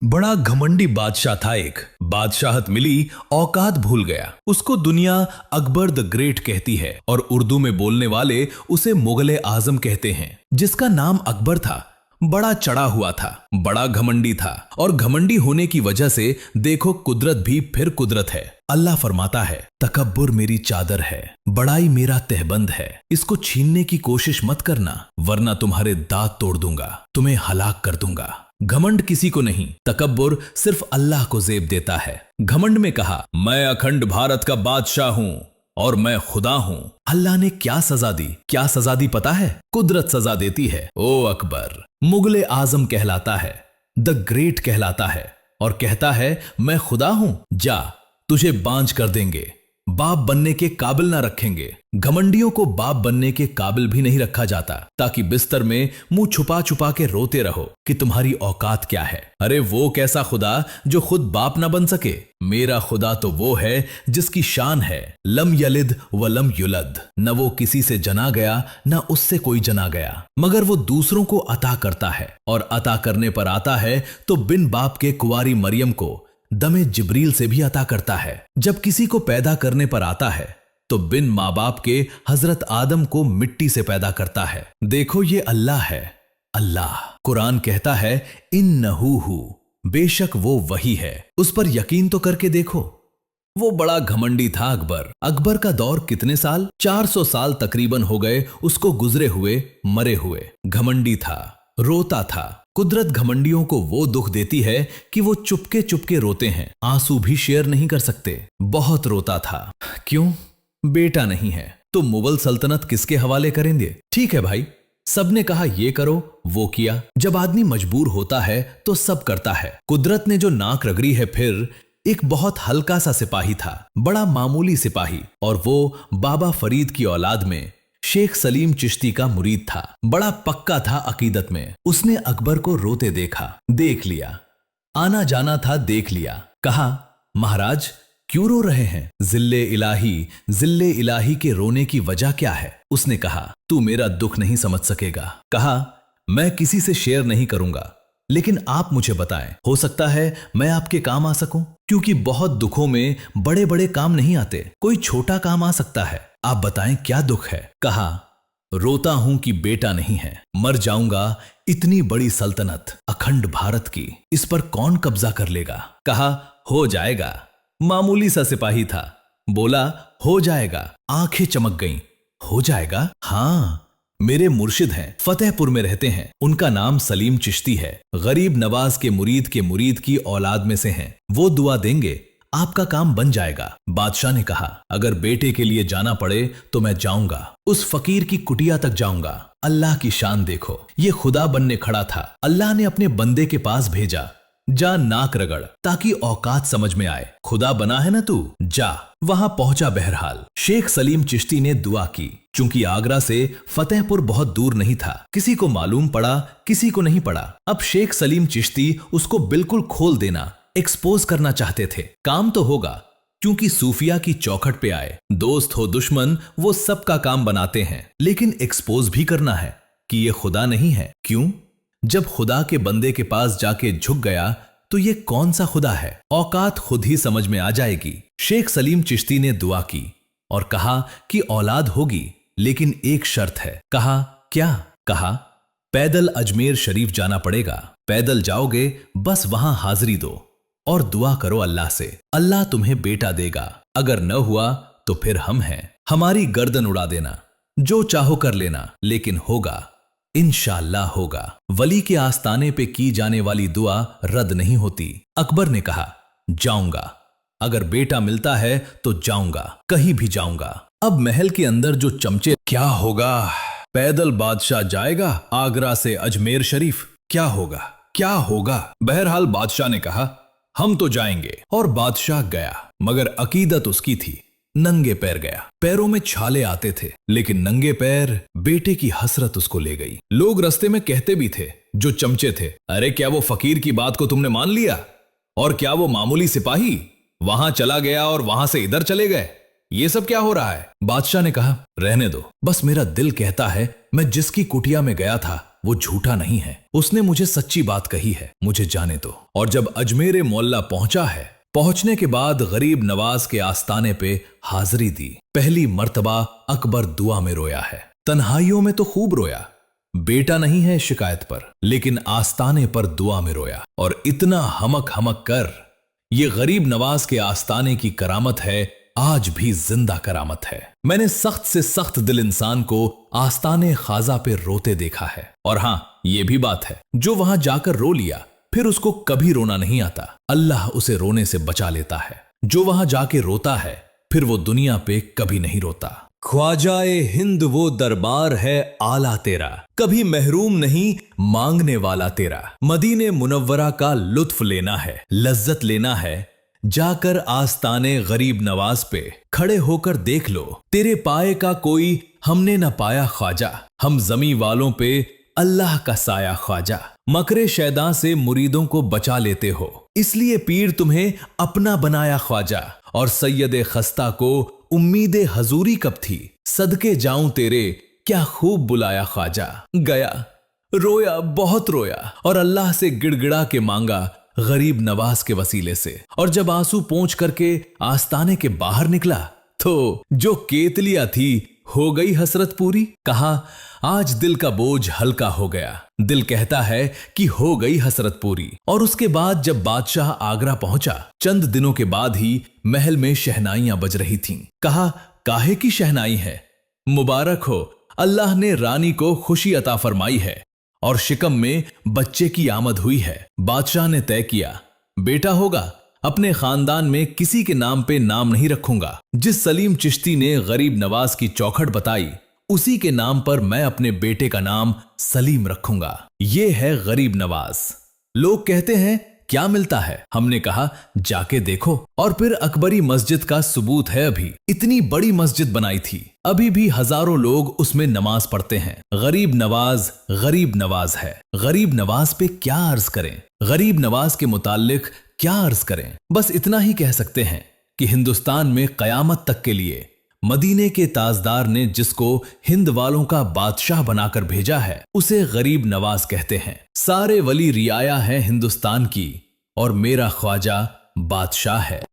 बड़ा घमंडी बादशाह था एक। बादशाहत मिली, औकात भूल गया। उसको दुनिया अकबर द ग्रेट कहती है और उर्दू में बोलने वाले उसे मुगले आजम कहते हैं। जिसका नाम अकबर था, बड़ा चढ़ा हुआ था, बड़ा घमंडी था और घमंडी होने की वजह से देखो कुदरत भी फिर कुदरत है। अल्लाह फरमाता है, तकब्बुर मेरी चादर है, बड़ाई मेरा तहबंद है, इसको छीनने की कोशिश मत करना वरना तुम्हारे दांत तोड़ दूंगा, तुम्हें हलाक कर दूंगा। घमंड किसी को नहीं, तकब्बुर सिर्फ अल्लाह को जेब देता है। घमंड में कहा, मैं अखंड भारत का बादशाह हूं और मैं खुदा हूं। अल्लाह ने क्या सजा दी? क्या सजा दी पता है? कुदरत सजा देती है। ओ अकबर मुगले आजम कहलाता है, द ग्रेट कहलाता है और कहता है मैं खुदा हूं, जा तुझे बांझ कर देंगे, बाप बनने के काबिल ना रखेंगे। घमंडियों को बाप बनने के काबिल भी नहीं रखा जाता ताकि बिस्तर में मुंह छुपा छुपा के रोते रहो कि तुम्हारी औकात क्या है। अरे वो कैसा खुदा जो खुद बाप ना बन सके? मेरा खुदा तो वो है जिसकी शान है लम यलिद व लम युलद, न वो किसी से जना गया न उससे कोई जना गया, मगर वो दूसरों को अता करता है और अता करने पर आता है तो बिन बाप के कुंवारी मरियम को दमे जिब्रील से भी अता करता है। जब किसी को पैदा करने पर आता है तो बिन माँ बाप के हजरत आदम को मिट्टी से पैदा करता है। देखो ये अल्लाह है, अल्लाह। कुरान कहता है इन्नहू हू, बेशक वो वही है, उस पर यकीन तो करके देखो। वो बड़ा घमंडी था अकबर। अकबर का दौर कितने साल? 400 साल तकरीबन हो गए उसको गुजरे हुए, मरे हुए। घमंडी था, रोता था। कुदरत घमंडियों को वो दुख देती है कि वो चुपके चुपके रोते हैं, आंसू भी शेयर नहीं कर सकते। बहुत रोता था। क्यों? बेटा नहीं है तो मुगल सल्तनत किसके हवाले करेंगे? ठीक है भाई, सबने कहा ये करो, वो किया। जब आदमी मजबूर होता है तो सब करता है। कुदरत ने जो नाक रगड़ी है, फिर एक बहुत हल्का सा सिपाही था, बड़ा मामूली सिपाही, और वो बाबा फरीद की औलाद में शेख सलीम चिश्ती का मुरीद था। बड़ा पक्का था अकीदत में। उसने अकबर को रोते देखा, देख लिया, आना जाना था, देख लिया। कहा, महाराज क्यों रो रहे हैं? जिल्ले इलाही के रोने की वजह क्या है? उसने कहा, तू मेरा दुख नहीं समझ सकेगा। कहा, मैं किसी से शेयर नहीं करूंगा, लेकिन आप मुझे बताएं, हो सकता है मैं आपके काम आ सकूं, क्योंकि बहुत दुखों में बड़े बड़े काम नहीं आते, कोई छोटा काम आ सकता है। आप बताएं क्या दुख है? कहा, रोता हूं कि बेटा नहीं है, मर जाऊंगा, इतनी बड़ी सल्तनत अखंड भारत की, इस पर कौन कब्जा कर लेगा? कहा, हो जाएगा। मामूली सा सिपाही था, बोला हो जाएगा। आंखें चमक गईं। हो जाएगा? हाँ, मेरे मुर्शिद हैं, फतेहपुर में रहते हैं, उनका नाम सलीम चिश्ती है, गरीब नवाज के मुरीद की औलाद में से हैं, वो दुआ देंगे, आपका काम बन जाएगा। बादशाह ने कहा, अगर बेटे के लिए जाना पड़े तो मैं जाऊंगा, उस फकीर की कुटिया तक जाऊंगा। अल्लाह की शान देखो, ये खुदा बनने खड़ा था, अल्लाह ने अपने बंदे के पास भेजा, जा नाक रगड़ ताकि औकात समझ में आए। खुदा बना है ना तू, जा। वहां पहुंचा। बहरहाल शेख सलीम चिश्ती ने दुआ की। चूंकि आगरा से फतेहपुर बहुत दूर नहीं था, किसी को मालूम पड़ा, किसी को नहीं पड़ा। अब शेख सलीम चिश्ती उसको बिल्कुल खोल देना, एक्सपोज करना चाहते थे। काम तो होगा, क्योंकि सूफिया की चौखट पे आए, दोस्त हो दुश्मन वो सबका काम बनाते हैं, लेकिन एक्सपोज भी करना है कि ये खुदा नहीं है। क्यों? जब खुदा के बंदे के पास जाके झुक गया तो ये कौन सा खुदा है? औकात खुद ही समझ में आ जाएगी। शेख सलीम चिश्ती ने दुआ की और कहा कि औलाद होगी, लेकिन एक शर्त है। कहा, क्या? कहा, पैदल अजमेर शरीफ जाना पड़ेगा, पैदल जाओगे, बस वहां हाजिरी दो और दुआ करो अल्लाह से, अल्लाह तुम्हें बेटा देगा। अगर न हुआ तो फिर हम हैं, हमारी गर्दन उड़ा देना, जो चाहो कर लेना, लेकिन होगा, इंशाअल्लाह होगा। वली के आस्ताने पे की जाने वाली दुआ रद्द नहीं होती। अकबर ने कहा, जाऊंगा, अगर बेटा मिलता है तो जाऊंगा, कहीं भी जाऊंगा। अब महल के अंदर जो चमचे, क्या होगा? पैदल बादशाह जाएगा आगरा से अजमेर शरीफ, क्या होगा? क्या होगा? बहरहाल बादशाह ने कहा, हम तो जाएंगे, और बादशाह गया, मगर अकीदत उसकी थी। नंगे पैर गया, पैरों में छाले आते थे, लेकिन नंगे पैर बेटे की हसरत उसको ले गई। लोग रास्ते में कहते भी थे, जो चमचे थे, अरे क्या वो फकीर की बात को तुमने मान लिया? और क्या वो मामूली सिपाही वहां चला गया और वहां से इधर चले गए? ये सब क्या हो रहा है? बादशाह ने कहा, रहने दो, बस मेरा दिल कहता है मैं जिसकी कुटिया में गया था वो झूठा नहीं है, उसने मुझे सच्ची बात कही है, मुझे जाने दो। और जब अजमेर मोहल्ला पहुंचा है, पहुंचने के बाद गरीब नवाज के आस्ताने पे हाजिरी दी। पहली मर्तबा अकबर दुआ में रोया है। तन्हाइयों में तो खूब रोया, बेटा नहीं है शिकायत पर, लेकिन आस्ताने पर दुआ में रोया। और इतना हमक हमक कर, ये गरीब नवाज के आस्ताने की करामत है, आज भी जिंदा करामत है। मैंने सख्त से सख्त दिल इंसान को आस्ताने खाजा पे रोते देखा है। और हां, ये भी बात है, जो वहां जाकर रो लिया फिर उसको कभी रोना नहीं आता, अल्लाह उसे रोने से बचा लेता है। जो वहां जाके रोता है फिर वो दुनिया पे कभी नहीं रोता। ख्वाजाए हिंद वो दरबार है आला तेरा, कभी महरूम नहीं मांगने वाला तेरा। मदीने मुनव्वरा का लुत्फ लेना है, लज्जत लेना है, जाकर आस्ताने गरीब नवाज पे खड़े होकर देख लो। तेरे पाए का कोई हमने न पाया ख्वाजा, हम जमी वालों पे अल्लाह का साया ख्वाजा। मकरे शैतान से मुरीदों को बचा लेते हो, इसलिए पीर तुम्हें अपना बनाया ख्वाजा। और सैयदे खस्ता को उम्मीदे हजूरी कब थी, सदके जाऊं तेरे क्या खूब बुलाया ख्वाजा। गया, रोया, बहुत रोया और अल्लाह से गिड़गिड़ा के मांगा गरीब नवाज के वसीले से। और जब आंसू पोंछ करके आस्ताने के बाहर निकला तो जो केतलियां थी हो गई हसरत पूरी। कहा आज दिल का बोझ हल्का हो गया, दिल कहता है कि हो गई हसरत पूरी। और उसके बाद जब बादशाह आगरा पहुंचा, चंद दिनों के बाद ही महल में शहनाइयां बज रही थीं। कहा काहे की शहनाई है, मुबारक हो, अल्लाह ने रानी को खुशी अता फरमाई है और शिकम में बच्चे की आमद हुई है। बादशाह ने तय किया बेटा होगा, अपने खानदान में किसी के नाम पे नाम नहीं रखूंगा। जिस सलीम चिश्ती ने गरीब नवाज की चौखट बताई उसी के नाम पर मैं अपने बेटे का नाम सलीम रखूंगा। ये है गरीब नवाज। लोग कहते हैं क्या मिलता है, हमने कहा जाके देखो। और फिर अकबरी मस्जिद का सबूत है, अभी इतनी बड़ी मस्जिद बनाई थी, अभी भी हजारों लोग उसमें नमाज पढ़ते हैं। गरीब नवाज है। गरीब नवाज पे क्या अर्ज करें, गरीब नवाज के मुताल्लिक क्या अर्ज करें। बस इतना ही कह सकते हैं कि हिंदुस्तान में कयामत तक के लिए मदीने के ताजदार ने जिसको हिंद वालों का बादशाह बनाकर भेजा है उसे गरीब नवाज कहते हैं। सारे वली रियाया है हिंदुस्तान की और मेरा ख्वाजा बादशाह है।